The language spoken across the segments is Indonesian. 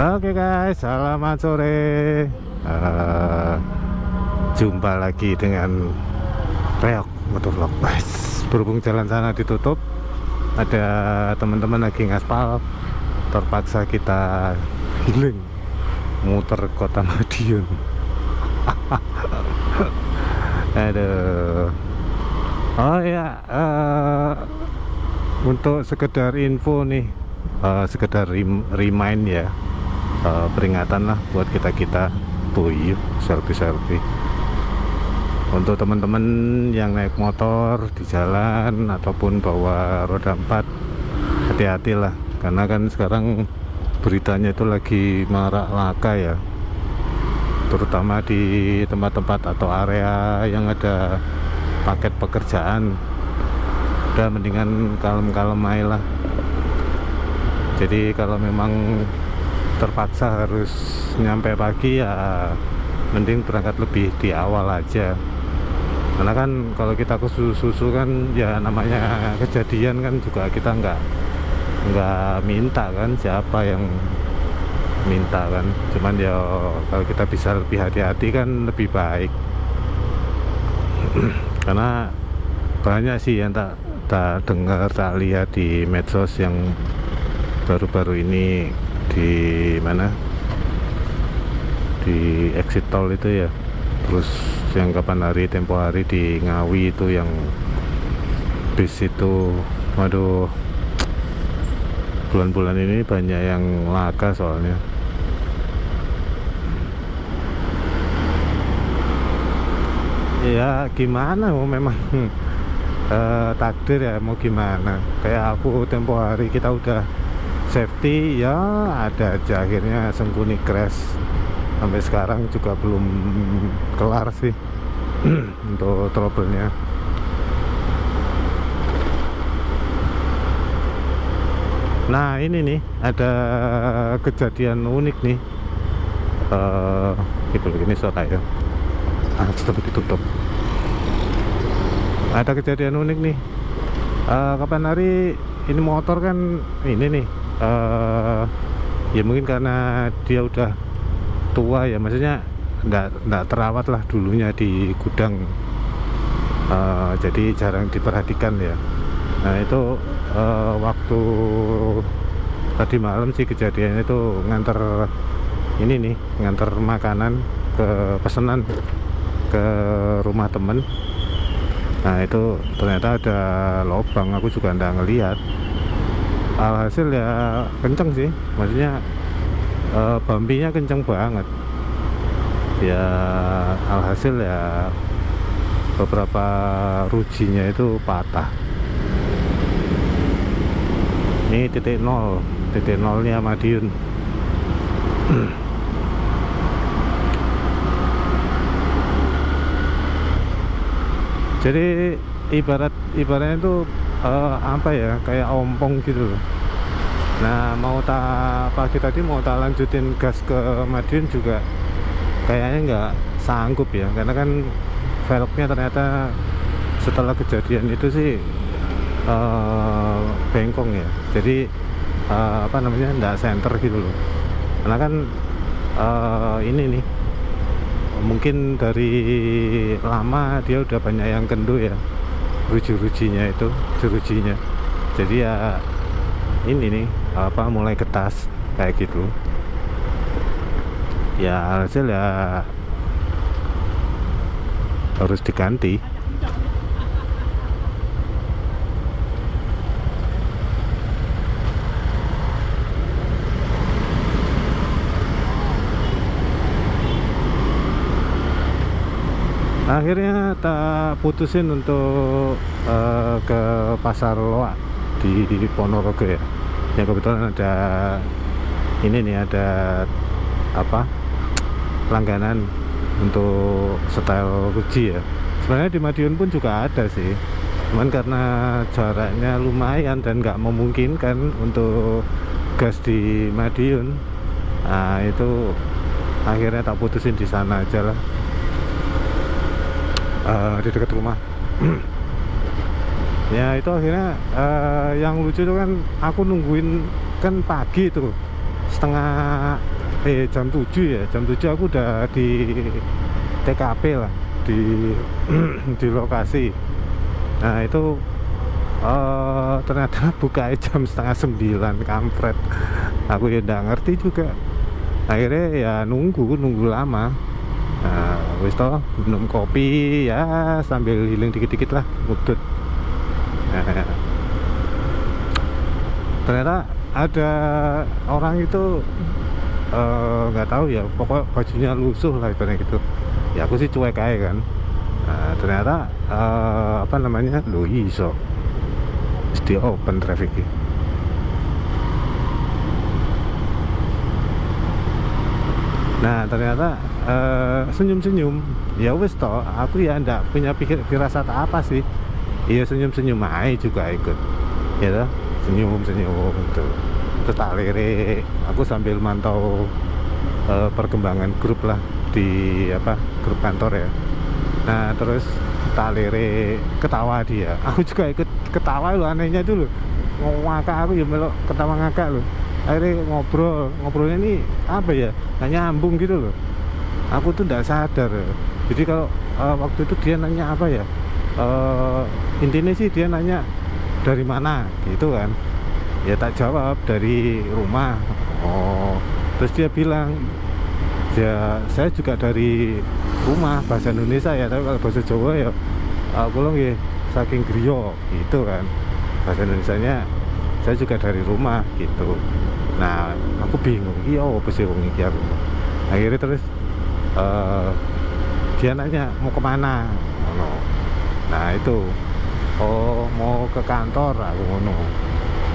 Oke guys, selamat sore. Eh, Jumpa lagi dengan Reok Motovlog. Berhubung jalan sana ditutup, ada teman-teman lagi ngaspal, terpaksa kita healing muter kota Madiun. Aduh. Oh ya, untuk sekedar info nih, sekedar remind ya, peringatan lah buat kita tuyul selfie. Untuk teman-teman yang naik motor di jalan ataupun bawa roda 4, hati-hatilah, karena kan sekarang beritanya itu lagi marak laka ya, terutama di tempat-tempat atau area yang ada paket pekerjaan. Udah mendingan kalem-kalem aja lah. Jadi kalau memang terpaksa harus nyampe pagi ya mending berangkat lebih di awal aja, karena kan kalau kita ke susu kan ya namanya kejadian kan juga kita nggak minta kan, siapa yang minta kan, cuman ya kalau kita bisa lebih hati-hati kan lebih baik. Karena banyak sih yang tak dengar, tak lihat di medsos yang baru-baru ini di mana, di exit tol itu ya, terus yang kapan hari, tempo hari di Ngawi itu yang bis itu, waduh, bulan-bulan ini banyak yang laka soalnya. Ya gimana, memang takdir ya, mau gimana. Kayak aku tempo hari kita udah safety ya, ada aja akhirnya Sengkuni crash. Sampai sekarang juga belum kelar sih untuk trouble-nya. Nah ini nih ada kejadian unik nih, itu ini suara ya, tetap ditutup. Ada kejadian unik nih, kapan hari ini motor kan ini nih, ya mungkin karena dia udah tua ya, maksudnya enggak terawat lah dulunya di gudang, jadi jarang diperhatikan ya. Nah itu waktu tadi malam sih kejadiannya itu nganter ini nih, nganter makanan ke pesanan ke rumah temen. Nah itu ternyata ada lubang, aku juga enggak ngelihat. Alhasil ya kenceng sih, maksudnya bampinya kenceng banget ya. Alhasil ya beberapa rujinya itu patah. Ini titik nolnya Madiun. Jadi ibaratnya itu apa ya, kayak ompong gitu loh. Nah pagi tadi mau tak lanjutin gas ke Madiun juga kayaknya nggak sanggup ya, karena kan velgnya ternyata setelah kejadian itu sih bengkong ya. Jadi apa namanya, nggak center gitu loh. Karena kan ini nih mungkin dari lama dia udah banyak yang kendo ya, ruji-rujinya itu, jerujinya. Jadi ya ini nih apa, mulai ketas kayak gitu ya. Hasil ya harus diganti. Akhirnya tak putusin untuk ke Pasar Loak di Ponorogo ya. Yang kebetulan ada ini nih, ada apa, langganan untuk style ruji ya. Sebenarnya di Madiun pun juga ada sih, cuman karena jaraknya lumayan dan nggak memungkinkan untuk gas di Madiun, nah itu akhirnya tak putusin di sana aja lah, di dekat rumah. Ya itu akhirnya yang lucu itu kan aku nungguin kan pagi tuh jam 7 ya, jam 7 aku udah di TKP lah, di di lokasi. Nah itu ternyata buka jam setengah 9, kampret. Aku ya nggak ngerti juga, akhirnya ya nunggu lama. Nah wis toh minum kopi ya sambil healing dikit-dikit lah, ngudut. Nah, ternyata ada orang itu nggak tahu ya, pokok bajunya lusuh lah ibaratnya gitu. Ya aku sih cuek aja kan. Nah, ternyata apa namanya, lo iso di open traffic. Nah ternyata senyum-senyum. Ya wis toh, aku ya ndak punya firasat apa sih. Iya senyum-senyum aja juga ikut. Ya toh, senyum-senyum gitu. Terus tak lirik, aku sambil mantau perkembangan grup lah di grup kantor ya. Nah terus tak lirik, ketawa dia, aku juga ikut ketawa loh. Anehnya dulu ngakak, aku ya melok ketawa ngakak loh. Akhirnya ngobrolnya ini apa ya, nggak nyambung gitu loh. Aku tuh nggak sadar. Jadi kalau waktu itu dia nanya apa ya, intinya sih dia nanya dari mana gitu kan. Ya tak jawab dari rumah. Oh terus dia bilang, ya saya juga dari rumah, bahasa Indonesia ya, tapi kalau bahasa Jawa ya aku ya saking griyo gitu kan. Bahasa Indonesianya saya juga dari rumah gitu. Nah aku bingung, iya apa sih wong iki aku. Akhirnya terus dia nanya mau kemana. Nah itu, oh mau ke kantor aku ngono.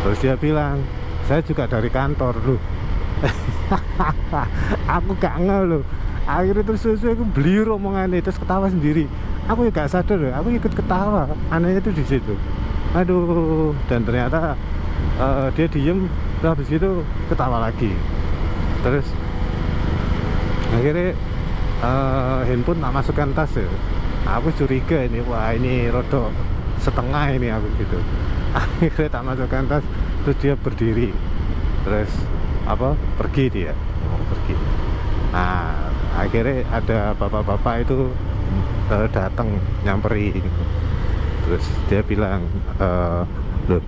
Terus dia bilang saya juga dari kantor loh. Aku gak ngel loh. Akhirnya terus aku beli omongannya, terus ketawa sendiri. Aku ya gak sadar loh, aku ikut ketawa. Anehnya tuh di situ. Aduh, dan ternyata dia diem, terus habis itu ketawa lagi. Terus akhirnya handphone tak masukkan tas ya. Aku curiga ini, wah ini rodok setengah ini aku gitu. Akhirnya tak masukkan tas, terus dia berdiri, terus pergi dia, pergi. Nah akhirnya ada bapak-bapak itu datang nyamperin, terus dia bilang loh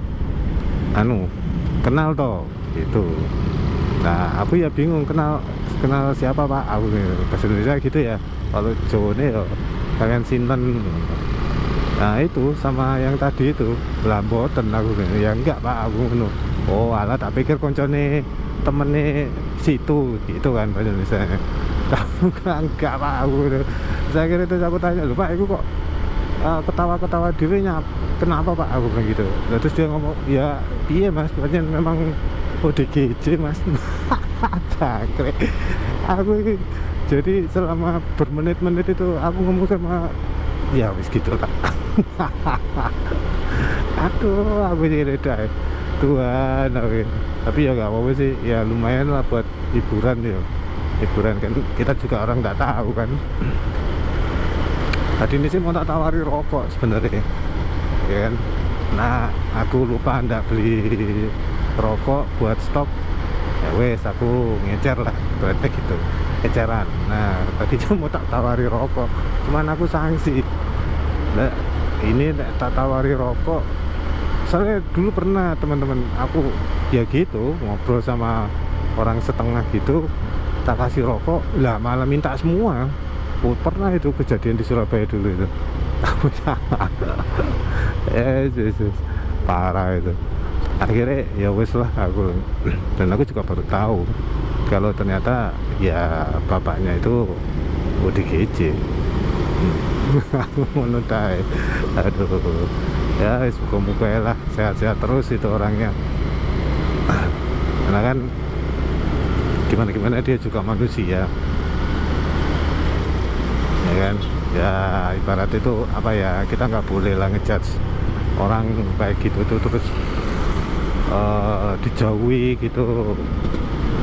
kenal toh gitu. Nah aku ya bingung, kenal siapa pak, aku bahasa Indonesia gitu ya. Kalau Jawa ya kalian sinten. Nah itu sama yang tadi itu lamboten aku ya enggak pak, aku ngono. Oh alah, tak pikir koncone temennya situ gitu kan bahasa Indonesia. Enggak pak, aku saya kira itu. Aku tanya, lho pak itu kok ketawa-ketawa dirinya kenapa pak, aku bilang gitu. Terus dia ngomong, ya iya mas, memang ODGJ mas. Cakre. Aku jadi selama bermenit-menit itu aku ngomong sama, ya wis gitu lah. Aduh aku jadi dah Tuhan, okay. Tapi ya gak apa-apa sih, ya lumayan lah buat hiburan ya. Hiburan kan, kita juga orang nggak tahu kan. Tadi ini sih mau tak tawari rokok sebenarnya, ya kan. Nah aku lupa ndak beli rokok buat stok. Ya wes aku ngecer lah, berarti gitu, eceran. Nah tadi cuma mau tak tawari rokok, cuman aku sanksi. Nah, ini tak tawari rokok. Soalnya dulu pernah teman-teman aku ya gitu ngobrol sama orang setengah gitu, tak kasih rokok lah malah minta semua. Oh, pernah itu kejadian di Surabaya dulu itu. Yesus, parah itu. Akhirnya ya wes lah aku, dan aku juga baru tahu kalau ternyata ya bapaknya itu ODGJ. Aku menudai, aduh ya semoga lah sehat-sehat terus itu orangnya. Karena kan gimana dia juga manusia ya kan. Ya ibarat itu apa ya, kita nggak boleh lah ngejudge orang kayak gitu tuh terus dijauhi gitu,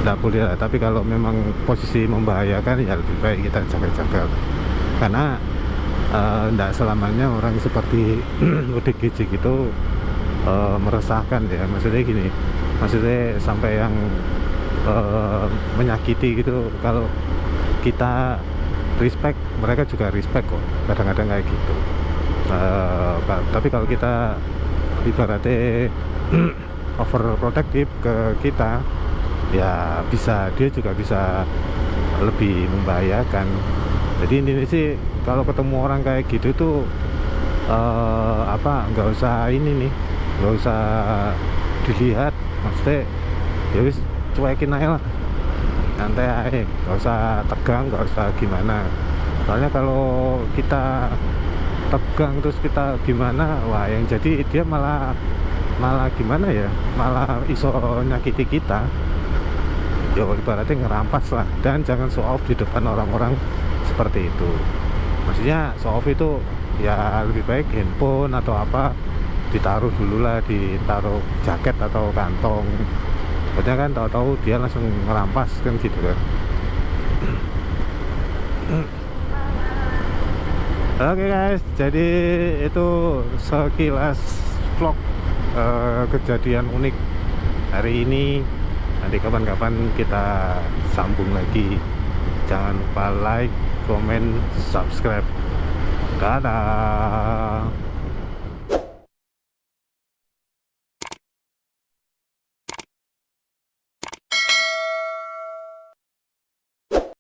nggak boleh lah. Tapi kalau memang posisi membahayakan ya lebih baik kita jaga-jaga, karena nggak selamanya orang seperti ODGJ gitu meresahkan ya. Maksudnya gini, maksudnya sampai yang menyakiti gitu. Kalau kita respect, mereka juga respect kok, kadang-kadang kayak gitu. Tapi kalau kita ibaratnya overprotective ke kita, ya dia juga bisa lebih membahayakan. Jadi ini sih, kalau ketemu orang kayak gitu tuh nggak usah ini nih, nggak usah dilihat, maksudnya ya wis cuekin aja lah, santai aja, nggak usah tegang, nggak usah gimana. Soalnya kalau kita tegang terus kita gimana, wah yang jadi dia malah gimana ya, malah iso nyakiti kita. Ya ibaratnya ngerampas lah. Dan jangan show off di depan orang-orang seperti itu. Maksudnya show off itu ya lebih baik handphone atau apa ditaruh dulu lah, ditaruh jaket atau kantong. Pokoknya kan tahu-tahu dia langsung ngerampas kan gitu kan. Oke guys, jadi itu sekilas vlog kejadian unik hari ini. Nanti kapan-kapan kita sambung lagi. Jangan lupa like, comment, subscribe. Dadah.